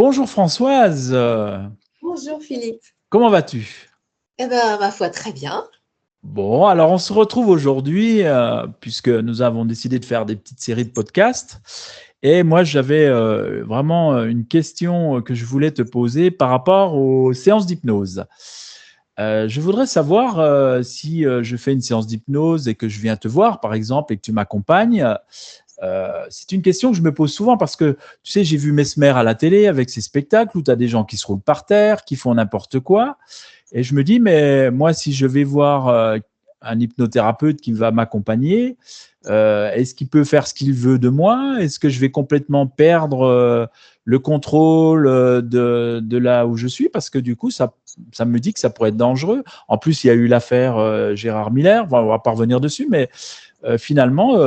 Bonjour Françoise, Bonjour Philippe. comment vas-tu? Eh bien, ma foi, très bien. Bon, alors on se retrouve aujourd'hui puisque nous avons décidé de faire des petites séries de podcasts. Et moi, j'avais vraiment une question que je voulais te poser par rapport aux séances d'hypnose. Je voudrais savoir si je fais une séance d'hypnose et que je viens te voir, par exemple, et que tu m'accompagnes. C'est une question que je me pose souvent parce que, tu sais, j'ai vu Mesmer à la télé avec ses spectacles où tu as des gens qui se roulent par terre, qui font n'importe quoi. Et je me dis, mais moi, si je vais voir un hypnothérapeute qui va m'accompagner, est-ce qu'il peut faire ce qu'il veut de moi? Est-ce que je vais complètement perdre le contrôle de là où je suis? Parce que du coup, ça me dit que ça pourrait être dangereux. En plus, il y a eu l'affaire Gérard Miller. Bon, on va pas revenir dessus, mais finalement,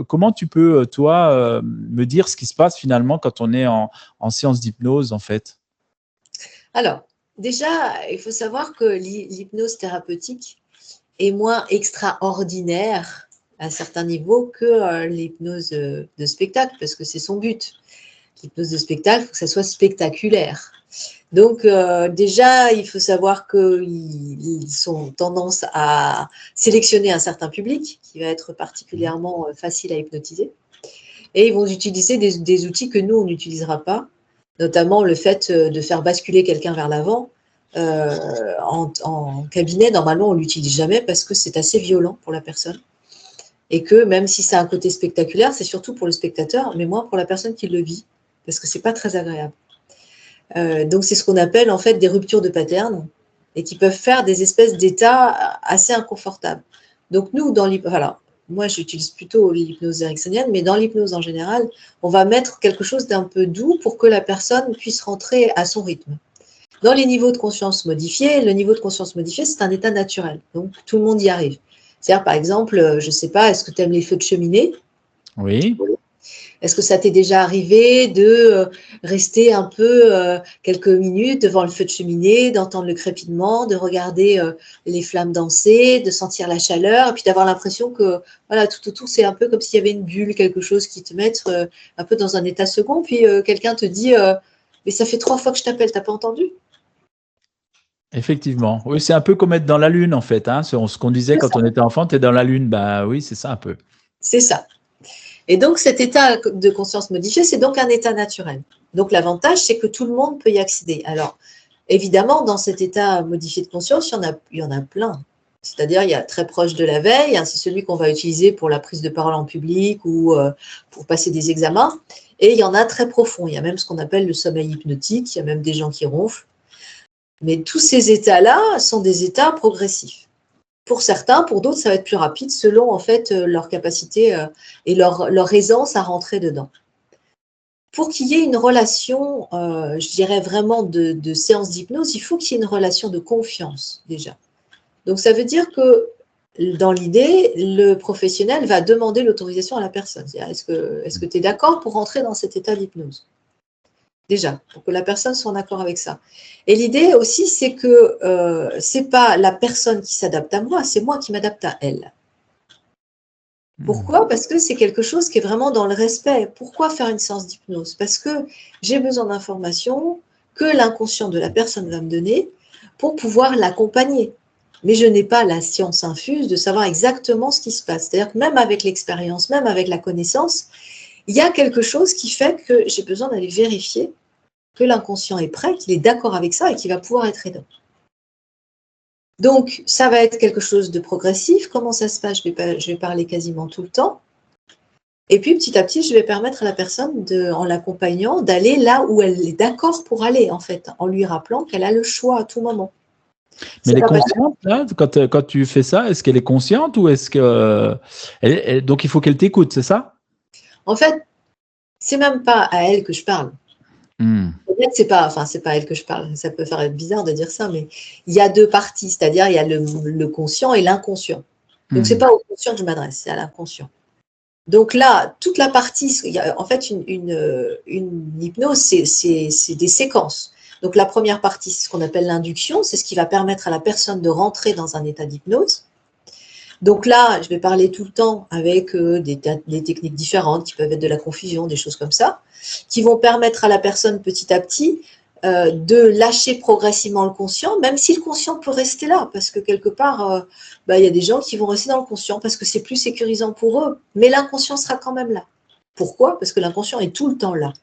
comment tu peux, toi, me dire ce qui se passe finalement quand on est en séance d'hypnose, en fait? Alors, déjà, il faut savoir que l'hypnose thérapeutique est moins extraordinaire à certains niveaux que l'hypnose de spectacle, parce que c'est son but. L'hypnose de spectacle, il faut que ça soit spectaculaire. Donc, déjà, il faut savoir qu'ils ont tendance à sélectionner un certain public qui va être particulièrement facile à hypnotiser. Et ils vont utiliser des outils que nous, on n'utilisera pas, notamment le fait de faire basculer quelqu'un vers l'avant. En cabinet, normalement, on ne l'utilise jamais parce que c'est assez violent pour la personne. Et que même si ça a un côté spectaculaire, c'est surtout pour le spectateur, mais moins pour la personne qui le vit, parce que ce n'est pas très agréable. Donc, c'est ce qu'on appelle en fait des ruptures de pattern et qui peuvent faire des espèces d'états assez inconfortables. Donc, nous, voilà, moi, j'utilise plutôt l'hypnose ericksonienne, mais dans l'hypnose en général, on va mettre quelque chose d'un peu doux pour que la personne puisse rentrer à son rythme. Dans les niveaux de conscience modifiés, le niveau de conscience modifié, c'est un état naturel. Donc, tout le monde y arrive. C'est-à-dire, par exemple, je ne sais pas, est-ce que tu aimes les feux de cheminée? Oui. Est-ce que ça t'est déjà arrivé de rester un peu quelques minutes devant le feu de cheminée, d'entendre le crépitement, de regarder les flammes danser, de sentir la chaleur, et puis d'avoir l'impression que voilà, tout autour, c'est un peu comme s'il y avait une bulle, quelque chose qui te mette un peu dans un état second, puis quelqu'un te dit mais ça fait 3 fois que je t'appelle, t'as pas entendu? Effectivement. Oui, c'est un peu comme être dans la lune, en fait. Hein. Ce qu'on disait C'est quand ça. on était enfant, tu es dans la lune. Bah oui, c'est ça un peu. C'est ça. Et donc, cet état de conscience modifié, c'est donc un état naturel. Donc, l'avantage, c'est que tout le monde peut y accéder. Alors, évidemment, dans cet état modifié de conscience, il y en a plein. C'est-à-dire, il y a très proche de la veille, hein, c'est celui qu'on va utiliser pour la prise de parole en public ou pour passer des examens. Et il y en a très profond. Il y a même ce qu'on appelle le sommeil hypnotique. Il y a même des gens qui ronflent. Mais tous ces états-là sont des états progressifs. Pour certains, pour d'autres, ça va être plus rapide selon en fait leur capacité et leur aisance à rentrer dedans. Pour qu'il y ait une relation, je dirais vraiment de séance d'hypnose, il faut qu'il y ait une relation de confiance déjà. Donc ça veut dire que dans l'idée, le professionnel va demander l'autorisation à la personne. C'est-à-dire, est-ce que tu es d'accord pour rentrer dans cet état d'hypnose? Déjà, pour que la personne soit en accord avec ça. Et l'idée aussi, c'est que ce n'est pas la personne qui s'adapte à moi, c'est moi qui m'adapte à elle. Pourquoi? Parce que c'est quelque chose qui est vraiment dans le respect. Pourquoi faire une séance d'hypnose? Parce que j'ai besoin d'informations que l'inconscient de la personne va me donner pour pouvoir l'accompagner. Mais je n'ai pas la science infuse de savoir exactement ce qui se passe. C'est-à-dire que même avec l'expérience, même avec la connaissance, il y a quelque chose qui fait que j'ai besoin d'aller vérifier que l'inconscient est prêt, qu'il est d'accord avec ça et qu'il va pouvoir être aidant. Donc, ça va être quelque chose de progressif. Comment ça se passe? Je vais parler quasiment tout le temps. Et puis, petit à petit, je vais permettre à la personne, en l'accompagnant, d'aller là où elle est d'accord pour aller, en fait, en lui rappelant qu'elle a le choix à tout moment. Mais elle C'est est pas parce consciente, là, quand tu fais ça, est-ce qu'elle est consciente ou est-ce que. Donc il faut qu'elle t'écoute, c'est ça? En fait, c'est même pas à elle que je parle. Peut-être c'est pas à elle que je parle. Ça peut faire bizarre de dire ça, mais il y a deux parties, c'est-à-dire il y a le conscient et l'inconscient. Donc, c'est pas au conscient que je m'adresse, c'est à l'inconscient. Donc là, toute la partie, en fait, une hypnose, c'est des séquences. Donc la première partie, c'est ce qu'on appelle l'induction, c'est ce qui va permettre à la personne de rentrer dans un état d'hypnose. Donc là, je vais parler tout le temps avec des techniques différentes qui peuvent être de la confusion, des choses comme ça, qui vont permettre à la personne petit à petit de lâcher progressivement le conscient, même si le conscient peut rester là, parce que quelque part, il y a des gens qui vont rester dans le conscient parce que c'est plus sécurisant pour eux, mais l'inconscient sera quand même là. Pourquoi? Parce que l'inconscient est tout le temps là,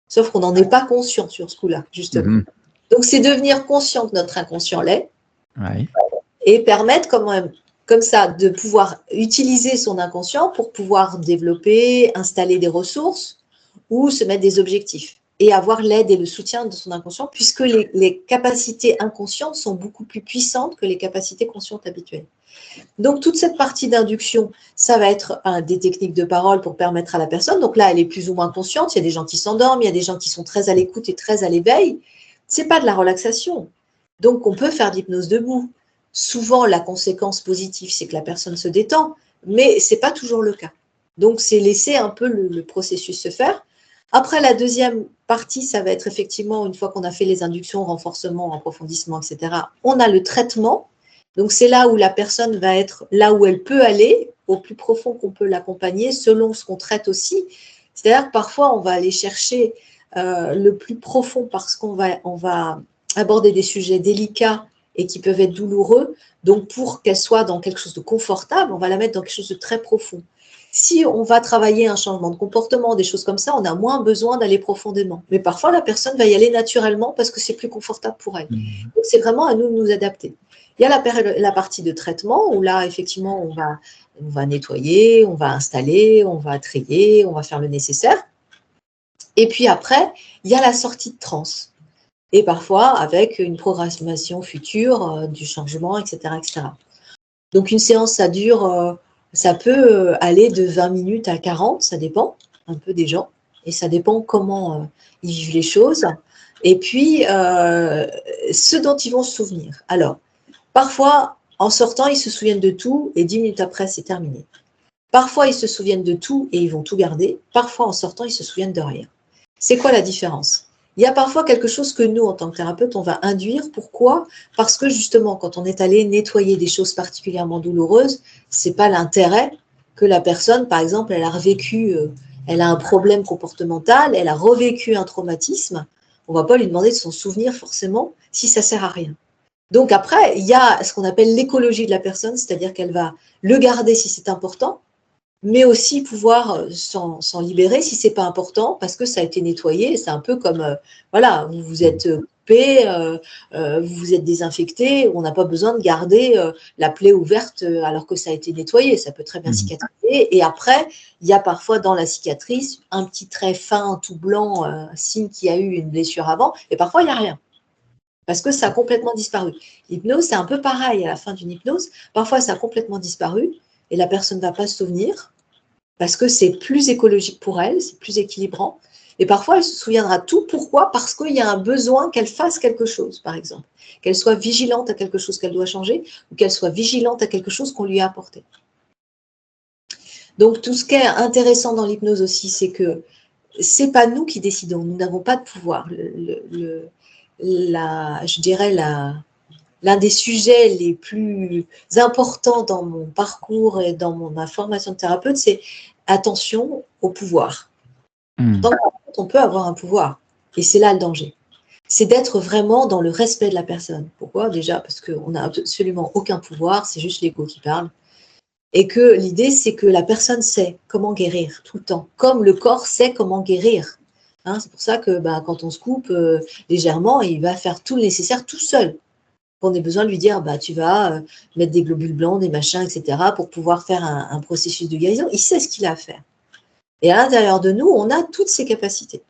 sauf qu'on n'en est pas conscient sur ce coup-là, justement. Donc, c'est devenir conscient que notre inconscient l'est, et permettre comme ça de pouvoir utiliser son inconscient pour pouvoir développer, installer des ressources ou se mettre des objectifs et avoir l'aide et le soutien de son inconscient, puisque les capacités inconscientes sont beaucoup plus puissantes que les capacités conscientes habituelles. Donc, toute cette partie d'induction, ça va être des techniques de parole pour permettre à la personne. Donc là, elle est plus ou moins consciente. Il y a des gens qui s'endorment, il y a des gens qui sont très à l'écoute et très à l'éveil. Ce n'est pas de la relaxation. Donc, on peut faire de l'hypnose debout. Souvent, la conséquence positive, c'est que la personne se détend, mais ce n'est pas toujours le cas. Donc, c'est laisser un peu le processus se faire. Après, la deuxième partie, ça va être effectivement, une fois qu'on a fait les inductions, renforcement, approfondissement, etc., on a le traitement. Donc, c'est là où la personne va être là où elle peut aller, au plus profond qu'on peut l'accompagner, selon ce qu'on traite aussi. C'est-à-dire que parfois, on va aller chercher le plus profond parce qu'on va aborder des sujets délicats et qui peuvent être douloureux. Donc, pour qu'elle soit dans quelque chose de confortable, on va la mettre dans quelque chose de très profond. Si on va travailler un changement de comportement, des choses comme ça, on a moins besoin d'aller profondément. Mais parfois, la personne va y aller naturellement parce que c'est plus confortable pour elle. Donc, c'est vraiment à nous de nous adapter. Il y a la partie de traitement où là, effectivement, on va nettoyer, on va installer, on va trier, on va faire le nécessaire. Et puis après, il y a la sortie de transe. Et parfois avec une programmation future du changement, etc., etc. Donc, une séance, ça peut aller de 20 minutes à 40, ça dépend un peu des gens. Et ça dépend comment ils vivent les choses. Et puis, ce dont ils vont se souvenir. Alors, parfois, en sortant, ils se souviennent de tout et 10 minutes après, c'est terminé. Parfois, ils se souviennent de tout et ils vont tout garder. Parfois, en sortant, ils se souviennent de rien. C'est quoi la différence? Il y a parfois quelque chose que nous, en tant que thérapeute, on va induire. Pourquoi? Parce que justement, quand on est allé nettoyer des choses particulièrement douloureuses, ce n'est pas l'intérêt que la personne, par exemple, elle a revécu, elle a un problème comportemental, elle a revécu un traumatisme. On ne va pas lui demander de s'en souvenir forcément si ça ne sert à rien. Donc après, il y a ce qu'on appelle l'écologie de la personne, c'est-à-dire qu'elle va le garder si c'est important, mais aussi pouvoir s'en libérer si ce n'est pas important, parce que ça a été nettoyé. C'est un peu comme, voilà, vous vous êtes coupé, vous vous êtes désinfecté, on n'a pas besoin de garder la plaie ouverte alors que ça a été nettoyé. Ça peut très bien cicatriser. Et après, il y a parfois dans la cicatrice un petit trait fin, tout blanc, signe qu'il y a eu une blessure avant, et parfois il n'y a rien. Parce que ça a complètement disparu. L'hypnose, c'est un peu pareil à la fin d'une hypnose. Parfois, ça a complètement disparu et la personne ne va pas se souvenir parce que c'est plus écologique pour elle, c'est plus équilibrant. Et parfois, elle se souviendra tout. Pourquoi? Parce qu'il y a un besoin qu'elle fasse quelque chose, par exemple. Qu'elle soit vigilante à quelque chose qu'elle doit changer ou qu'elle soit vigilante à quelque chose qu'on lui a apporté. Donc, tout ce qui est intéressant dans l'hypnose aussi, c'est que ce n'est pas nous qui décidons. Nous n'avons pas de pouvoir. Je dirais l'un des sujets les plus importants dans mon parcours et dans ma formation de thérapeute, c'est attention au pouvoir. Dans le thérapeute, on peut avoir un pouvoir, et c'est là le danger. C'est d'être vraiment dans le respect de la personne. Pourquoi? Déjà, parce qu'on n'a absolument aucun pouvoir, c'est juste l'ego qui parle. Et que l'idée, c'est que la personne sait comment guérir tout le temps, comme le corps sait comment guérir. Hein, c'est pour ça que quand on se coupe légèrement, il va faire tout le nécessaire tout seul. On a besoin de lui dire, tu vas mettre des globules blancs, des machins, etc., pour pouvoir faire un processus de guérison. Il sait ce qu'il a à faire. Et à l'intérieur de nous, on a toutes ces capacités.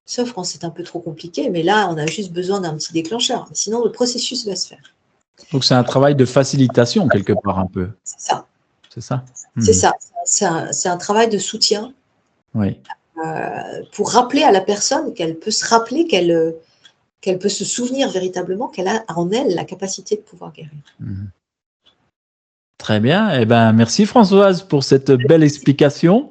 Sauf quand c'est un peu trop compliqué, mais là, on a juste besoin d'un petit déclencheur. Sinon, le processus va se faire. Donc, c'est un travail de facilitation, quelque part, un peu. C'est ça. C'est ça. C'est ça. C'est un travail de soutien. Oui. Pour rappeler à la personne qu'elle peut se rappeler qu'elle peut se souvenir véritablement qu'elle a en elle la capacité de pouvoir guérir. Très bien. Eh ben, merci Françoise pour cette belle explication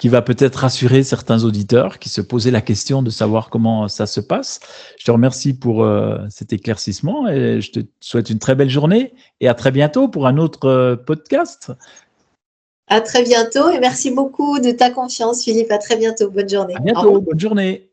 qui va peut-être rassurer certains auditeurs qui se posaient la question de savoir comment ça se passe. Je te remercie pour cet éclaircissement et je te souhaite une très belle journée et à très bientôt pour un autre podcast. À très bientôt et merci beaucoup de ta confiance, Philippe. À très bientôt. Bonne journée. À bientôt, bonne journée.